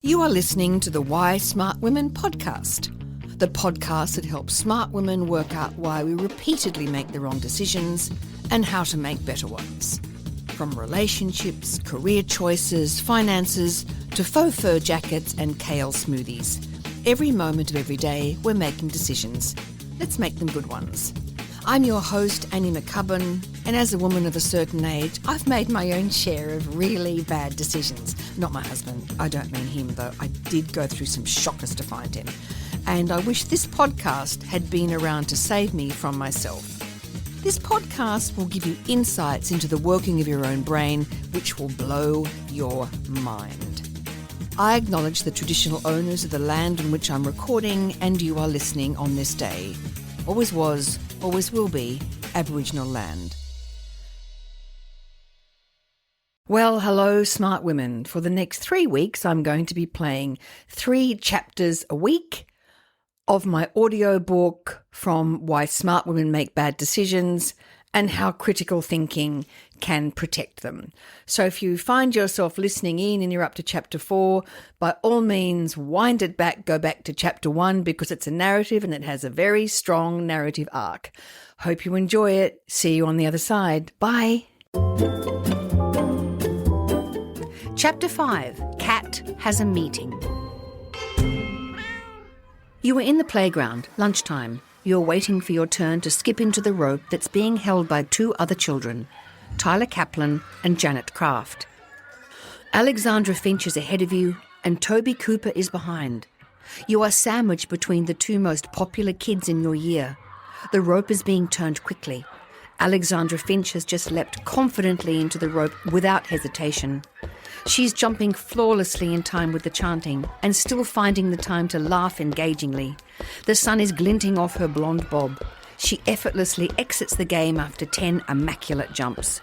You are listening to the Why Smart Women podcast, the podcast that helps smart women work out why we repeatedly make the wrong decisions and how to make better ones. From relationships, career choices, finances, to faux fur jackets and kale smoothies. Every moment of every day, we're making decisions. Let's make them good ones. I'm your host, Annie McCubbin, and as a woman of a certain age, I've made my own share of really bad decisions. Not my husband. I don't mean him, though. I did go through some shockers to find him. And I wish this podcast had been around to save me from myself. This podcast will give you insights into the working of your own brain, which will blow your mind. I acknowledge the traditional owners of the land on which I'm recording, and you are listening on this day. Always was, always will be, Aboriginal land. Well, hello, smart women. For the next 3 weeks, I'm going to be playing 3 chapters a week of my audiobook from Why Smart Women Make Bad Decisions and How Critical Thinking Can Protect Them. So if you find yourself listening in and you're up to chapter 4, by all means, wind it back, go back to chapter 1 because it's a narrative and it has a very strong narrative arc. Hope you enjoy it. See you on the other side. Bye. Chapter 5, Cat Has a Meeting. You are in the playground, lunchtime. You're waiting for your turn to skip into the rope that's being held by 2 other children, Tyler Kaplan and Janet Kraft. Alexandra Finch is ahead of you and Toby Cooper is behind. You are sandwiched between the 2 most popular kids in your year. The rope is being turned quickly. Alexandra Finch has just leapt confidently into the rope without hesitation. She's jumping flawlessly in time with the chanting and still finding the time to laugh engagingly. The sun is glinting off her blonde bob. She effortlessly exits the game after 10 immaculate jumps.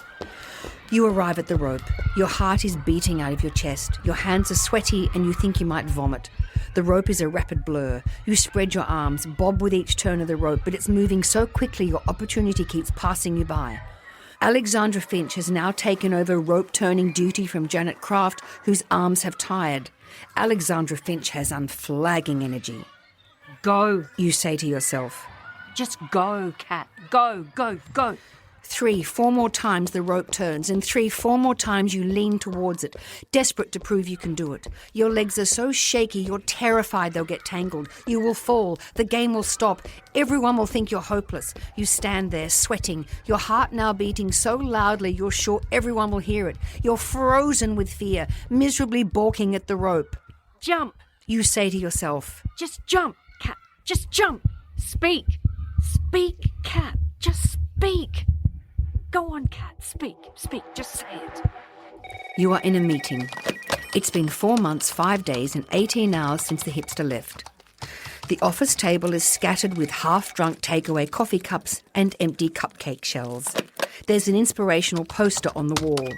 You arrive at the rope. Your heart is beating out of your chest. Your hands are sweaty and you think you might vomit. The rope is a rapid blur. You spread your arms, bob with each turn of the rope, but it's moving so quickly your opportunity keeps passing you by. Alexandra Finch has now taken over rope-turning duty from Janet Kraft, whose arms have tired. Alexandra Finch has unflagging energy. Go, you say to yourself. Just go, Cat. Go, go, go. 3, 4 more times the rope turns, and 3, 4 more times you lean towards it, desperate to prove you can do it. Your legs are so shaky, you're terrified they'll get tangled. You will fall. The game will stop. Everyone will think you're hopeless. You stand there, sweating, your heart now beating so loudly you're sure everyone will hear it. You're frozen with fear, miserably balking at the rope. Jump, you say to yourself. Just jump, Cat. Just jump. Speak. Speak, Cat. Just speak. Go on, Cat. Speak. Just say it. You are in a meeting. It's been 4 months, 5 days and 18 hours since the hipster left. The office table is scattered with half-drunk takeaway coffee cups and empty cupcake shells. There's an inspirational poster on the wall.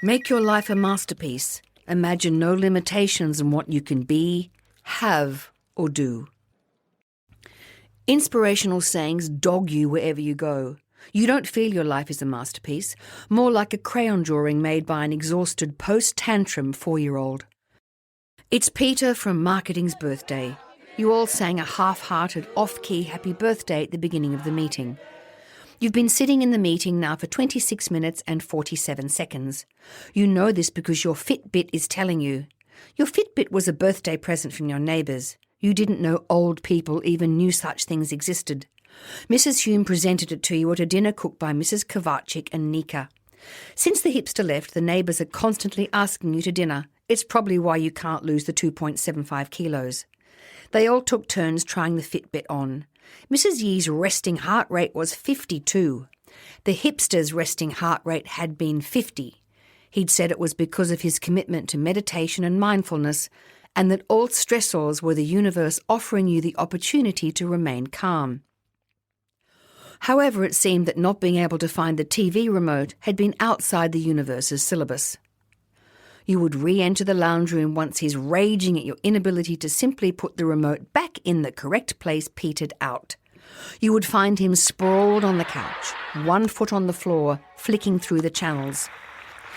Make your life a masterpiece. Imagine no limitations on what you can be, have, or do. Inspirational sayings dog you wherever you go. You don't feel your life is a masterpiece, more like a crayon drawing made by an exhausted post-tantrum 4-year-old. It's Peter from marketing's birthday. You all sang a half-hearted, off-key happy birthday at the beginning of the meeting. You've been sitting in the meeting now for 26 minutes and 47 seconds. You know this because your Fitbit is telling you. Your Fitbit was a birthday present from your neighbours. You didn't know old people even knew such things existed. Mrs. Hume presented it to you at a dinner cooked by Mrs. Kovacic and Nika. Since the hipster left, the neighbours are constantly asking you to dinner. It's probably why you can't lose the 2.75 kilos. They all took turns trying the Fitbit on. Mrs. Yee's resting heart rate was 52. The hipster's resting heart rate had been 50. He'd said it was because of his commitment to meditation and mindfulness, and that all stressors were the universe offering you the opportunity to remain calm. However, it seemed that not being able to find the TV remote had been outside the universe's syllabus. You would re-enter the lounge room once his raging at your inability to simply put the remote back in the correct place petered out. You would find him sprawled on the couch, 1 foot on the floor, flicking through the channels.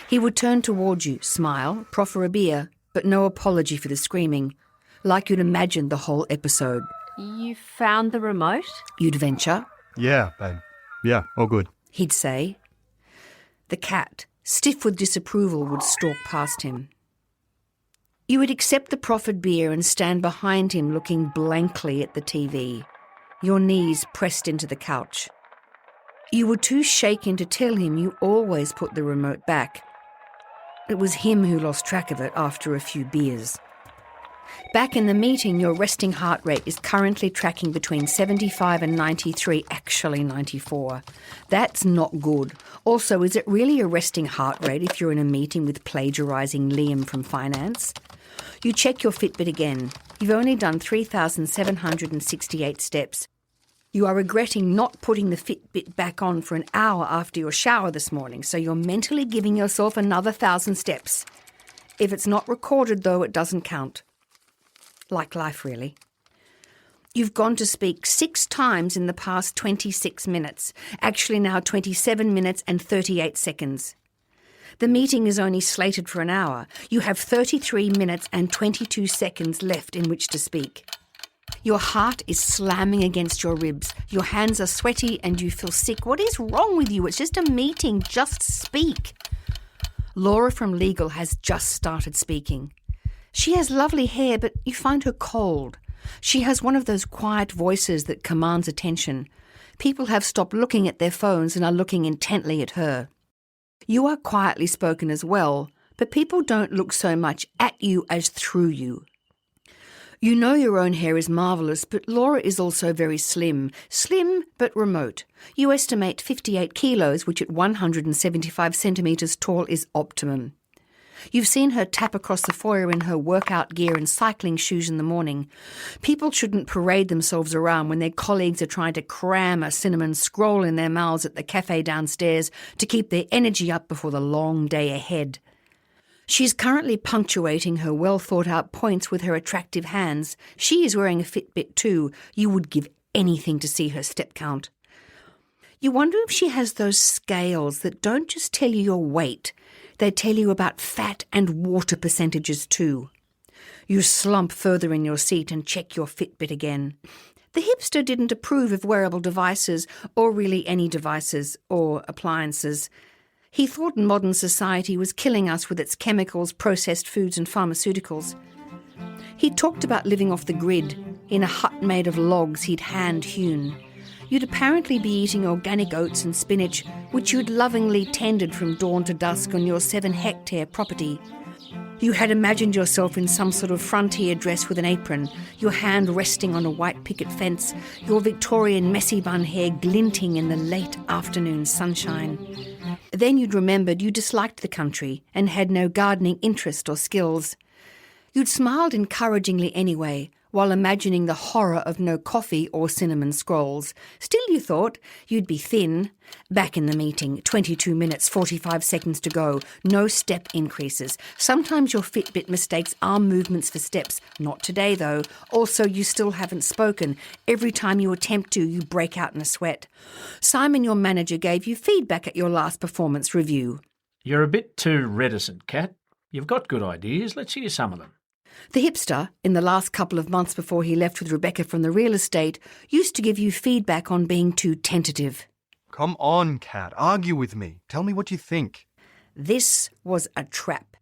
He would turn towards you, smile, proffer a beer, but no apology for the screaming, like you'd imagined the whole episode. You found the remote? You'd venture. Yeah, babe. Yeah, all good. He'd say. The cat, stiff with disapproval, would stalk past him. You would accept the proffered beer and stand behind him looking blankly at the TV, your knees pressed into the couch. You were too shaken to tell him you always put the remote back. It was him who lost track of it after a few beers. Back in the meeting, your resting heart rate is currently tracking between 75 and 93, actually 94. That's not good. Also, is it really a resting heart rate if you're in a meeting with plagiarising Liam from finance? You check your Fitbit again. You've only done 3,768 steps. You are regretting not putting the Fitbit back on for an hour after your shower this morning, so you're mentally giving yourself another 1,000 steps. If it's not recorded, though, it doesn't count. Like life, really. You've gone to speak 6 times in the past 26 minutes. Actually now 27 minutes and 38 seconds. The meeting is only slated for an hour. You have 33 minutes and 22 seconds left in which to speak. Your heart is slamming against your ribs. Your hands are sweaty and you feel sick. What is wrong with you? It's just a meeting. Just speak. Laura from Legal has just started speaking. She has lovely hair, but you find her cold. She has one of those quiet voices that commands attention. People have stopped looking at their phones and are looking intently at her. You are quietly spoken as well, but people don't look so much at you as through you. You know your own hair is marvellous, but Laura is also very slim. Slim, but remote. You estimate 58 kilos, which at 175 centimetres tall is optimum. You've seen her tap across the foyer in her workout gear and cycling shoes in the morning. People shouldn't parade themselves around when their colleagues are trying to cram a cinnamon scroll in their mouths at the cafe downstairs to keep their energy up before the long day ahead. She's currently punctuating her well-thought-out points with her attractive hands. She is wearing a Fitbit too. You would give anything to see her step count. You wonder if she has those scales that don't just tell you your weight. They tell you about fat and water percentages too. You slump further in your seat and check your Fitbit again. The hipster didn't approve of wearable devices, or really any devices or appliances. He thought modern society was killing us with its chemicals, processed foods and pharmaceuticals. He talked about living off the grid, in a hut made of logs he'd hand-hewn. You'd apparently be eating organic oats and spinach, which you'd lovingly tended from dawn to dusk on your 7-hectare property. You had imagined yourself in some sort of frontier dress with an apron, your hand resting on a white picket fence, your Victorian messy bun hair glinting in the late afternoon sunshine. Then you'd remembered you disliked the country and had no gardening interest or skills. You'd smiled encouragingly anyway, while imagining the horror of no coffee or cinnamon scrolls. Still, you thought you'd be thin. Back in the meeting, 22 minutes, 45 seconds to go. No step increases. Sometimes your Fitbit mistakes arm movements for steps. Not today, though. Also, you still haven't spoken. Every time you attempt to, you break out in a sweat. Simon, your manager, gave you feedback at your last performance review. You're a bit too reticent, Kat. You've got good ideas. Let's hear some of them. The hipster, in the last couple of months before he left with Rebecca from the real estate, used to give you feedback on being too tentative. Come on, Kat. Argue with me. Tell me what you think. This was a trap.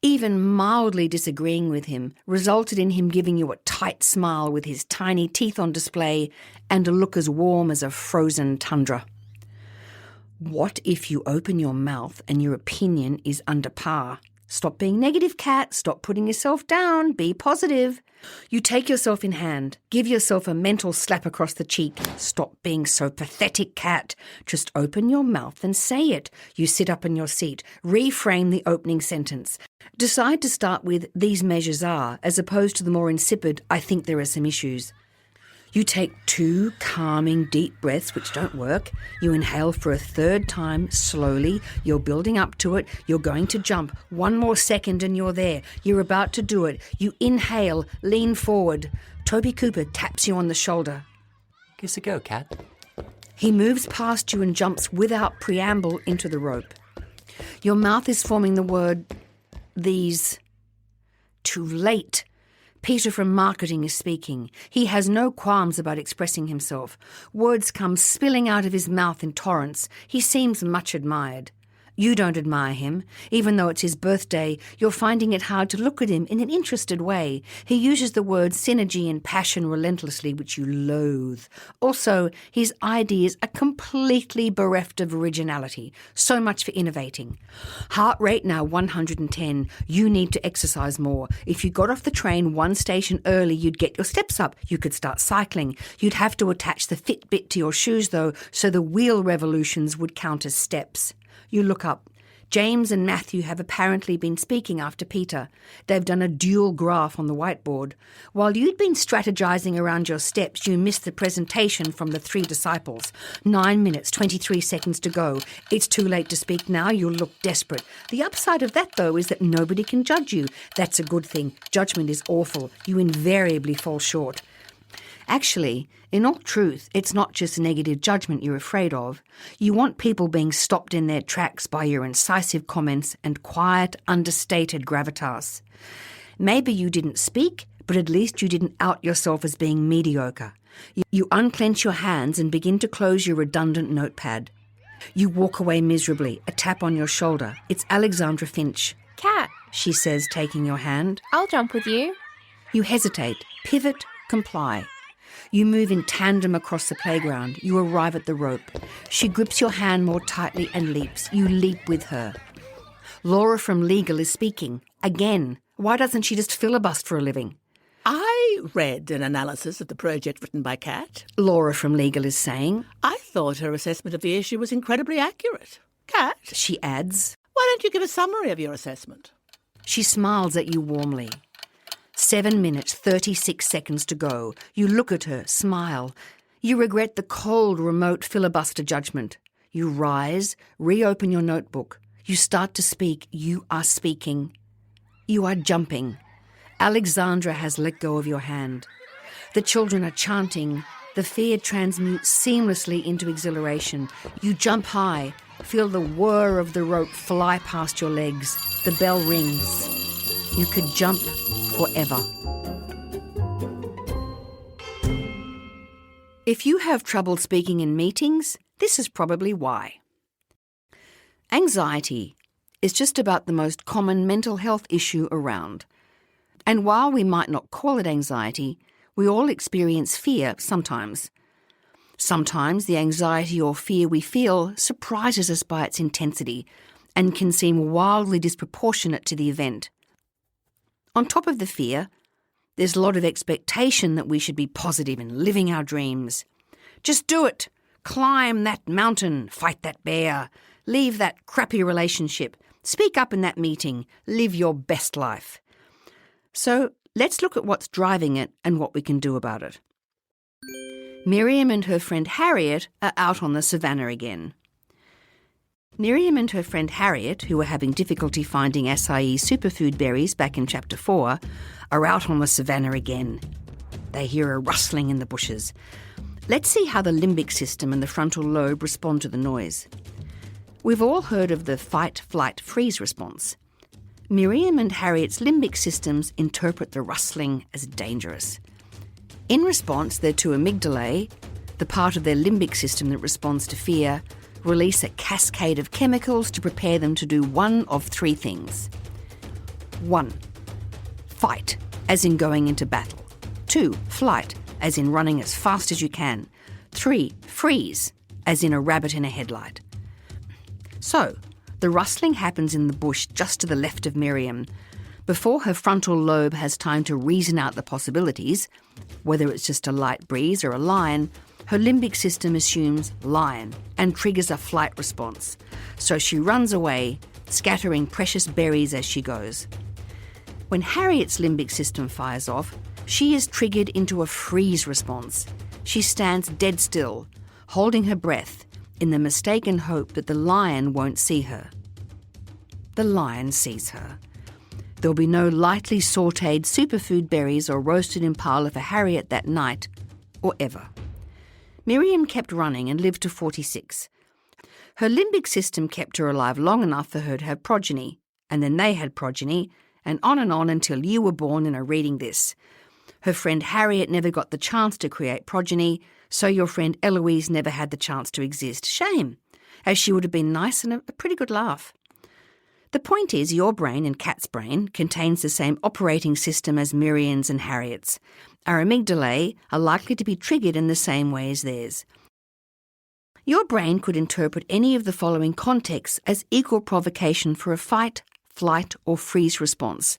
Even mildly disagreeing with him resulted in him giving you a tight smile with his tiny teeth on display and a look as warm as a frozen tundra. What if you open your mouth and your opinion is under par? Stop being negative, Kat. Stop putting yourself down. Be positive. You take yourself in hand. Give yourself a mental slap across the cheek. Stop being so pathetic, Kat. Just open your mouth and say it. You sit up in your seat. Reframe the opening sentence. Decide to start with, "These measures are," as opposed to the more insipid, "I think there are some issues." You take 2 calming deep breaths, which don't work. You inhale for a 3rd time, slowly. You're building up to it. You're going to jump. 1 more second and you're there. You're about to do it. You inhale, lean forward. Toby Cooper taps you on the shoulder. Give us a go, Kat. He moves past you and jumps without preamble into the rope. Your mouth is forming the word, "these." too late. Peter from marketing is speaking. He has no qualms about expressing himself. Words come spilling out of his mouth in torrents. He seems much admired. You don't admire him. Even though it's his birthday, you're finding it hard to look at him in an interested way. He uses the words synergy and passion relentlessly, which you loathe. Also, his ideas are completely bereft of originality. So much for innovating. Heart rate now 110. You need to exercise more. If you got off the train one station early, you'd get your steps up. You could start cycling. You'd have to attach the Fitbit to your shoes, though, so the wheel revolutions would count as steps. You look up. James and Matthew have apparently been speaking after Peter. They've done a dual graph on the whiteboard. While you'd been strategizing around your steps, you missed the presentation from the 3 disciples. 9 minutes, 23 seconds to go. It's too late to speak now. You'll look desperate. The upside of that, though, is that nobody can judge you. That's a good thing. Judgment is awful. You invariably fall short. Actually, in all truth, it's not just negative judgment you're afraid of. You want people being stopped in their tracks by your incisive comments and quiet, understated gravitas. Maybe you didn't speak, but at least you didn't out yourself as being mediocre. You unclench your hands and begin to close your redundant notepad. You walk away miserably, a tap on your shoulder. It's Alexandra Finch. Cat, She says, taking your hand. I'll jump with you. You hesitate, pivot, comply. You move in tandem across the playground. You arrive at the rope. She grips your hand more tightly and leaps. You leap with her. Laura from Legal is speaking. Again. Why doesn't she just filibuster for a living? I read an analysis of the project written by Kat. Laura from Legal is saying. I thought her assessment of the issue was incredibly accurate. Kat, She adds. why don't you give a summary of your assessment? She smiles at you warmly. 7 minutes, 36 seconds to go. You look at her, smile. You regret the cold, remote filibuster judgment. You rise, reopen your notebook. You start to speak. You are speaking. You are jumping. Alexandra has let go of your hand. The children are chanting. The fear transmutes seamlessly into exhilaration. You jump high. Feel the whir of the rope fly past your legs. The bell rings. You could jump forever. If you have trouble speaking in meetings, this is probably why. Anxiety is just about the most common mental health issue around. And while we might not call it anxiety, we all experience fear sometimes. Sometimes the anxiety or fear we feel surprises us by its intensity and can seem wildly disproportionate to the event. On top of the fear, there's a lot of expectation that we should be positive and living our dreams. Just do it. Climb that mountain. Fight that bear. Leave that crappy relationship. Speak up in that meeting. Live your best life. So let's look at what's driving it and what we can do about it. Miriam and her friend Harriet are out on the savannah again. Miriam and her friend Harriet, who were having difficulty finding acai superfood berries back in Chapter 4, are out on the savannah again. They hear a rustling in the bushes. Let's see how the limbic system and the frontal lobe respond to the noise. We've all heard of the fight, flight, freeze response. Miriam and Harriet's limbic systems interpret the rustling as dangerous. In response, their two amygdalae, the part of their limbic system that responds to fear, release a cascade of chemicals to prepare them to do one of 3 things. 1. Fight, as in going into battle. 2. Flight, as in running as fast as you can. 3. Freeze, as in a rabbit in a headlight. So, the rustling happens in the bush just to the left of Miriam. Before her frontal lobe has time to reason out the possibilities, whether it's just a light breeze or a lion, her limbic system assumes lion and triggers a flight response. So she runs away, scattering precious berries as she goes. When Harriet's limbic system fires off, she is triggered into a freeze response. She stands dead still, holding her breath, in the mistaken hope that the lion won't see her. The lion sees her. There'll be no lightly sautéed superfood berries or roasted impala for Harriet that night, or ever. Miriam kept running and lived to 46. Her limbic system kept her alive long enough for her to have progeny, and then they had progeny, and on until you were born and are reading this. Her friend Harriet never got the chance to create progeny, so your friend Eloise never had the chance to exist. Shame, as she would have been nice and a pretty good laugh. The point is, your brain and Kat's brain contains the same operating system as Miriam's and Harriet's. Our amygdalae are likely to be triggered in the same way as theirs. Your brain could interpret any of the following contexts as equal provocation for a fight, flight, or freeze response,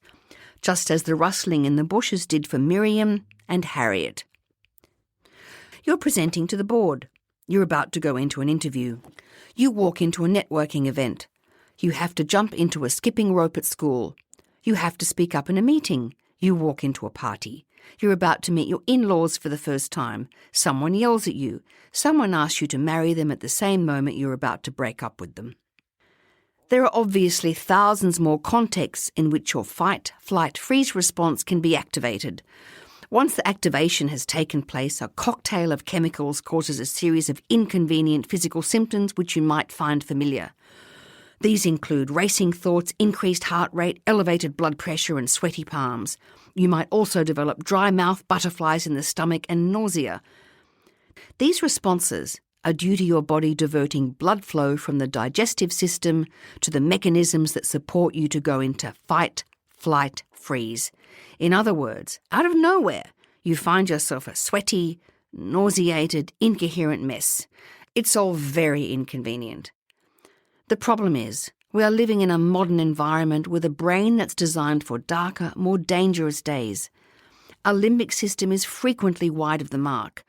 just as the rustling in the bushes did for Miriam and Harriet. You're presenting to the board. You're about to go into an interview. You walk into a networking event. You have to jump into a skipping rope at school. You have to speak up in a meeting. You walk into a party. You're about to meet your in-laws for the first time. Someone yells at you. Someone asks you to marry them at the same moment you're about to break up with them. There are obviously thousands more contexts in which your fight, flight, freeze response can be activated. Once the activation has taken place, a cocktail of chemicals causes a series of inconvenient physical symptoms which you might find familiar. These include racing thoughts, increased heart rate, elevated blood pressure and sweaty palms. You might also develop dry mouth, butterflies in the stomach and nausea. These responses are due to your body diverting blood flow from the digestive system to the mechanisms that support you to go into fight, flight, freeze. In other words, out of nowhere, you find yourself a sweaty, nauseated, incoherent mess. It's all very inconvenient. The problem is, we are living in a modern environment with a brain that's designed for darker, more dangerous days. Our limbic system is frequently wide of the mark.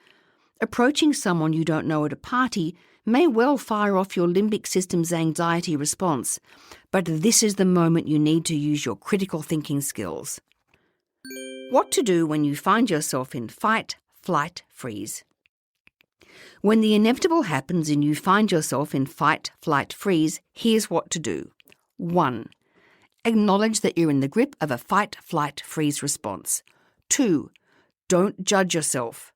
Approaching someone you don't know at a party may well fire off your limbic system's anxiety response, but this is the moment you need to use your critical thinking skills. What to do when you find yourself in fight, flight, freeze. When the inevitable happens and you find yourself in fight, flight, freeze, here's what to do. 1. Acknowledge that you're in the grip of a fight, flight, freeze response. 2. Don't judge yourself.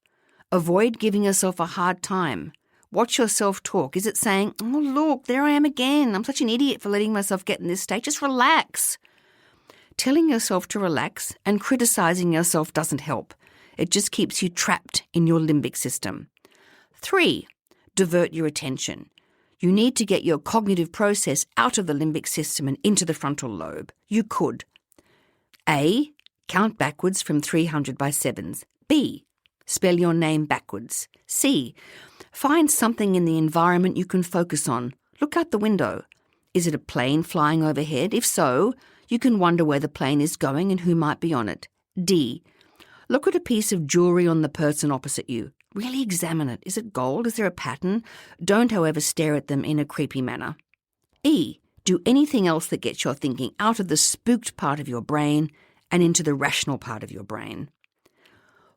Avoid giving yourself a hard time. Watch your self-talk. Is it saying, oh, look, there I am again. I'm such an idiot for letting myself get in this state. Just relax. Telling yourself to relax and criticizing yourself doesn't help. It just keeps you trapped in your limbic system. 3. Divert your attention. You need to get your cognitive process out of the limbic system and into the frontal lobe. You could. A. Count backwards from 300 by sevens. B. Spell your name backwards. C. Find something in the environment you can focus on. Look out the window. Is it a plane flying overhead? If so, you can wonder where the plane is going and who might be on it. D. Look at a piece of jewellery on the person opposite you. Really examine it. Is it gold? Is there a pattern? Don't, however, stare at them in a creepy manner. E. Do anything else that gets your thinking out of the spooked part of your brain and into the rational part of your brain.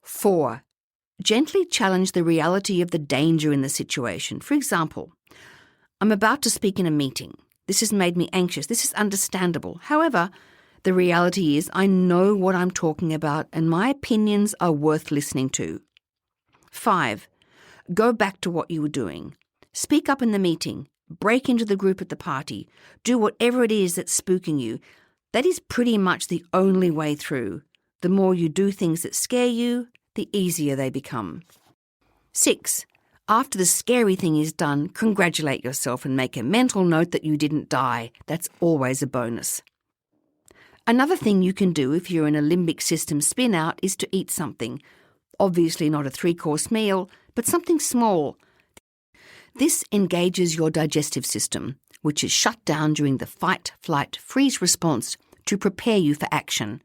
4. Gently challenge the reality of the danger in the situation. For example, I'm about to speak in a meeting. This has made me anxious. This is understandable. However, the reality is I know what I'm talking about and my opinions are worth listening to. 5. Go back to what you were doing. Speak up in the meeting. Break into the group at the party. Do whatever it is that's spooking you. That is pretty much the only way through. The more you do things that scare you, the easier they become. 6. After the scary thing is done, congratulate yourself and make a mental note that you didn't die. That's always a bonus. Another thing you can do if you're in a limbic system spin out is to eat something. Obviously not a 3-course meal, but something small. This engages your digestive system, which is shut down during the fight, flight, freeze response to prepare you for action.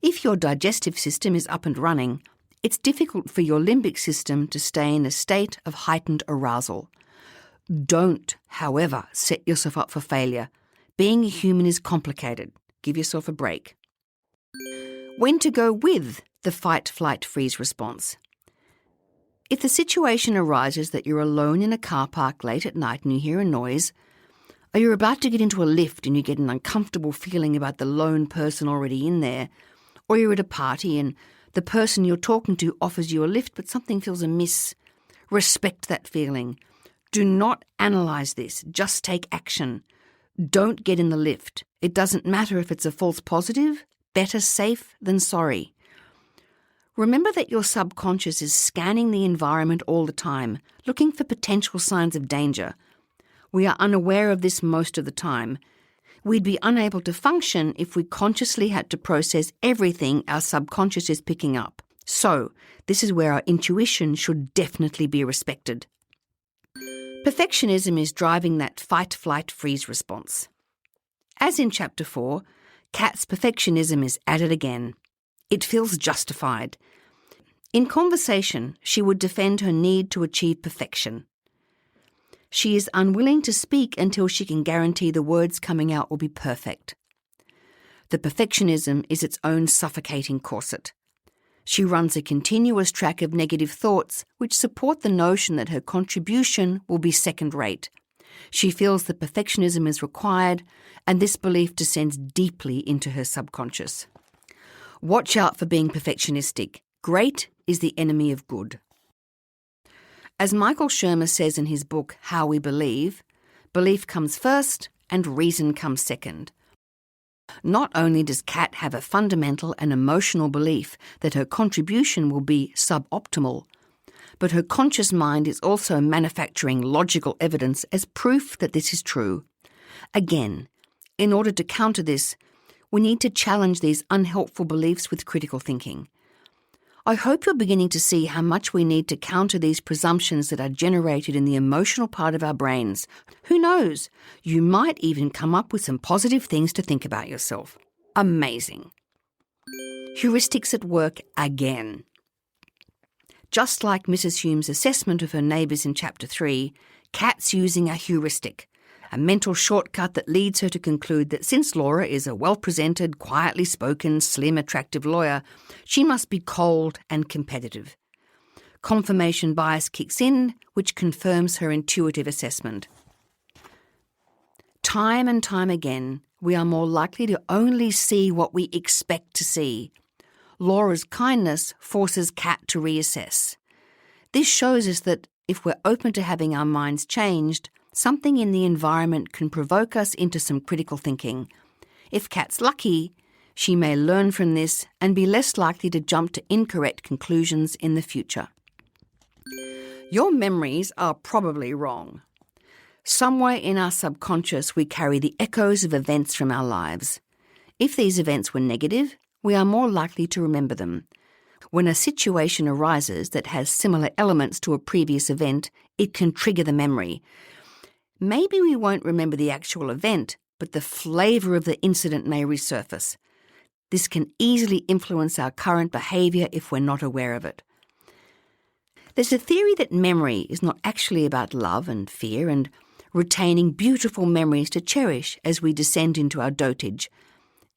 If your digestive system is up and running, it's difficult for your limbic system to stay in a state of heightened arousal. Don't, however, set yourself up for failure. Being a human is complicated. Give yourself a break. When to go with the fight, flight, freeze response. If the situation arises that you're alone in a car park late at night and you hear a noise, or you're about to get into a lift and you get an uncomfortable feeling about the lone person already in there, or you're at a party and the person you're talking to offers you a lift but something feels amiss, respect that feeling. Do not analyse this, just take action. Don't get in the lift. It doesn't matter if it's a false positive. Better safe than sorry. Remember that your subconscious is scanning the environment all the time, looking for potential signs of danger. We are unaware of this most of the time. We'd be unable to function if we consciously had to process everything our subconscious is picking up. So, this is where our intuition should definitely be respected. Perfectionism is driving that fight-flight-freeze response. As in Chapter 4, Kat's perfectionism is at it again. It feels justified. In conversation, she would defend her need to achieve perfection. She is unwilling to speak until she can guarantee the words coming out will be perfect. The perfectionism is its own suffocating corset. She runs a continuous track of negative thoughts which support the notion that her contribution will be second-rate. She feels that perfectionism is required, and this belief descends deeply into her subconscious. Watch out for being perfectionistic. Great is the enemy of good. As Michael Shermer says in his book, How We Believe, belief comes first and reason comes second. Not only does Kat have a fundamental and emotional belief that her contribution will be suboptimal, but her conscious mind is also manufacturing logical evidence as proof that this is true. Again, in order to counter this, we need to challenge these unhelpful beliefs with critical thinking. I hope you're beginning to see how much we need to counter these presumptions that are generated in the emotional part of our brains. Who knows? You might even come up with some positive things to think about yourself. Amazing. Heuristics at work again. Just like Mrs. Hume's assessment of her neighbours in Chapter 3, Kat's using a heuristic, a mental shortcut that leads her to conclude that since Laura is a well-presented, quietly spoken, slim, attractive lawyer, she must be cold and competitive. Confirmation bias kicks in, which confirms her intuitive assessment. Time and time again, we are more likely to only see what we expect to see. Laura's kindness forces Kat to reassess. This shows us that if we're open to having our minds changed, something in the environment can provoke us into some critical thinking. If Kat's lucky, she may learn from this and be less likely to jump to incorrect conclusions in the future. Your memories are probably wrong. Somewhere in our subconscious we carry the echoes of events from our lives. If these events were negative, we are more likely to remember them. When a situation arises that has similar elements to a previous event, it can trigger the memory. Maybe we won't remember the actual event, but the flavour of the incident may resurface. This can easily influence our current behaviour if we're not aware of it. There's a theory that memory is not actually about love and fear and retaining beautiful memories to cherish as we descend into our dotage.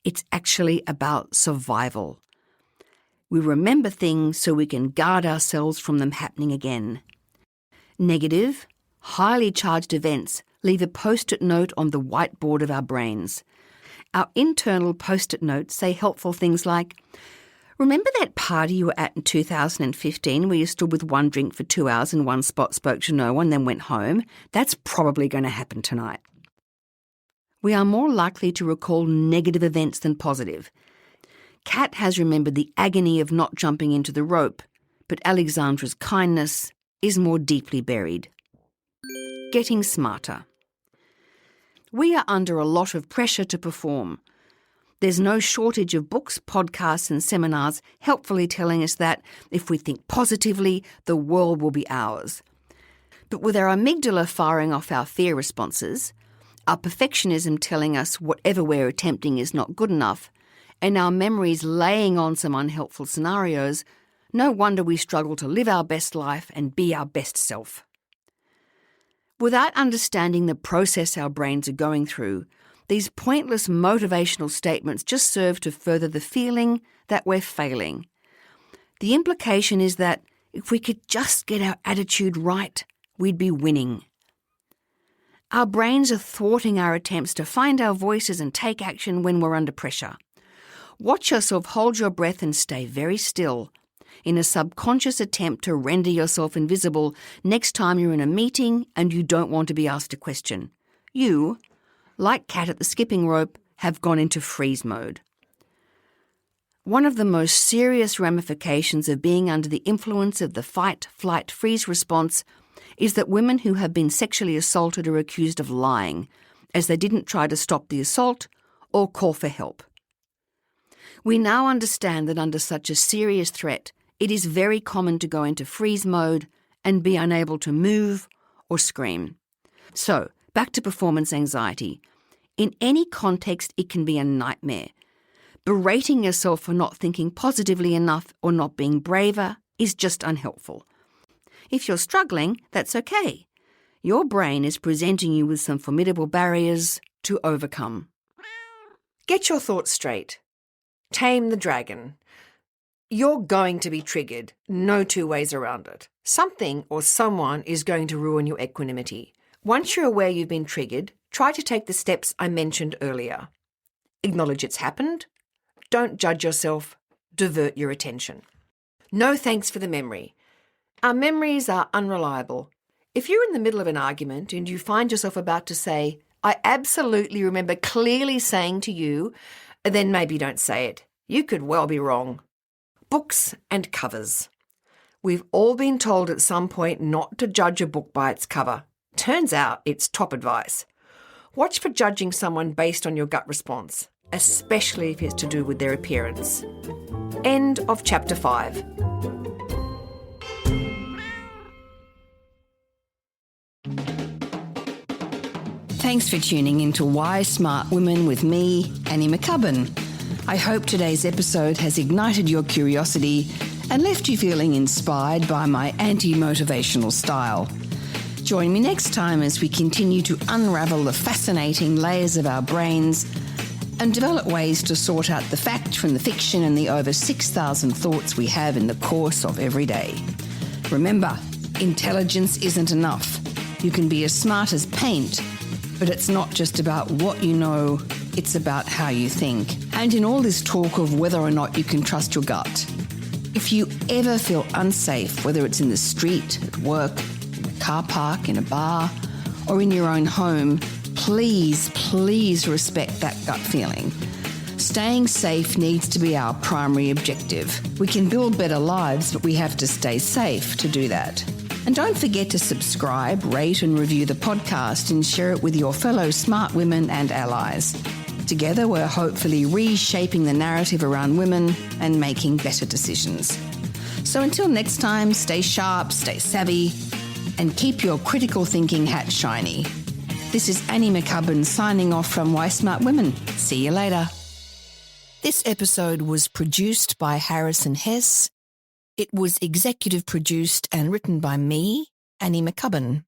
It's actually about survival. We remember things so we can guard ourselves from them happening again. Negative, highly charged events leave a post-it note on the whiteboard of our brains. Our internal post-it notes say helpful things like, remember that party you were at in 2015 where you stood with one drink for 2 hours in one spot, spoke to no one, then went home? That's probably going to happen tonight. We are more likely to recall negative events than positive. Kat has remembered the agony of not jumping into the rope, but Alexandra's kindness is more deeply buried. Getting smarter. We are under a lot of pressure to perform. There's no shortage of books, podcasts and seminars helpfully telling us that if we think positively, the world will be ours. But with our amygdala firing off our fear responses, our perfectionism telling us whatever we're attempting is not good enough, and our memories laying on some unhelpful scenarios, no wonder we struggle to live our best life and be our best self. Without understanding the process our brains are going through, these pointless motivational statements just serve to further the feeling that we're failing. The implication is that if we could just get our attitude right, we'd be winning. Our brains are thwarting our attempts to find our voices and take action when we're under pressure. Watch yourself hold your breath and stay very still in a subconscious attempt to render yourself invisible next time you're in a meeting and you don't want to be asked a question. You, like Cat at the skipping rope, have gone into freeze mode. One of the most serious ramifications of being under the influence of the fight, flight, freeze response is that women who have been sexually assaulted are accused of lying, as they didn't try to stop the assault or call for help. We now understand that under such a serious threat, it is very common to go into freeze mode and be unable to move or scream. So, back to performance anxiety. In any context, it can be a nightmare. Berating yourself for not thinking positively enough or not being braver is just unhelpful. If you're struggling, that's okay. Your brain is presenting you with some formidable barriers to overcome. Get your thoughts straight. Tame the dragon. You're going to be triggered, no two ways around it. Something or someone is going to ruin your equanimity. Once you're aware you've been triggered, try to take the steps I mentioned earlier. Acknowledge it's happened. Don't judge yourself. Divert your attention. No thanks for the memory. Our memories are unreliable. If you're in the middle of an argument and you find yourself about to say, "I absolutely remember clearly saying to you," then maybe don't say it. You could well be wrong. Books and covers. We've all been told at some point not to judge a book by its cover. Turns out it's top advice. Watch for judging someone based on your gut response, especially if it's to do with their appearance. End of Chapter 5. Thanks for tuning in to Why Smart Women with me, Annie McCubbin. I hope today's episode has ignited your curiosity and left you feeling inspired by my anti-motivational style. Join me next time as we continue to unravel the fascinating layers of our brains and develop ways to sort out the fact from the fiction and the over 6,000 thoughts we have in the course of every day. Remember, intelligence isn't enough. You can be as smart as paint, but it's not just about what you know, it's about how you think. And in all this talk of whether or not you can trust your gut, if you ever feel unsafe, whether it's in the street, at work, in a car park, in a bar, or in your own home, please respect that gut feeling. Staying safe needs to be our primary objective. We can build better lives, but we have to stay safe to do that. And don't forget to subscribe, rate and review the podcast and share it with your fellow smart women and allies. Together, we're hopefully reshaping the narrative around women and making better decisions. So until next time, stay sharp, stay savvy, and keep your critical thinking hat shiny. This is Annie McCubbin signing off from Why Smart Women. See you later. This episode was produced by Harrison Hess. It was executive produced and written by me, Annie McCubbin.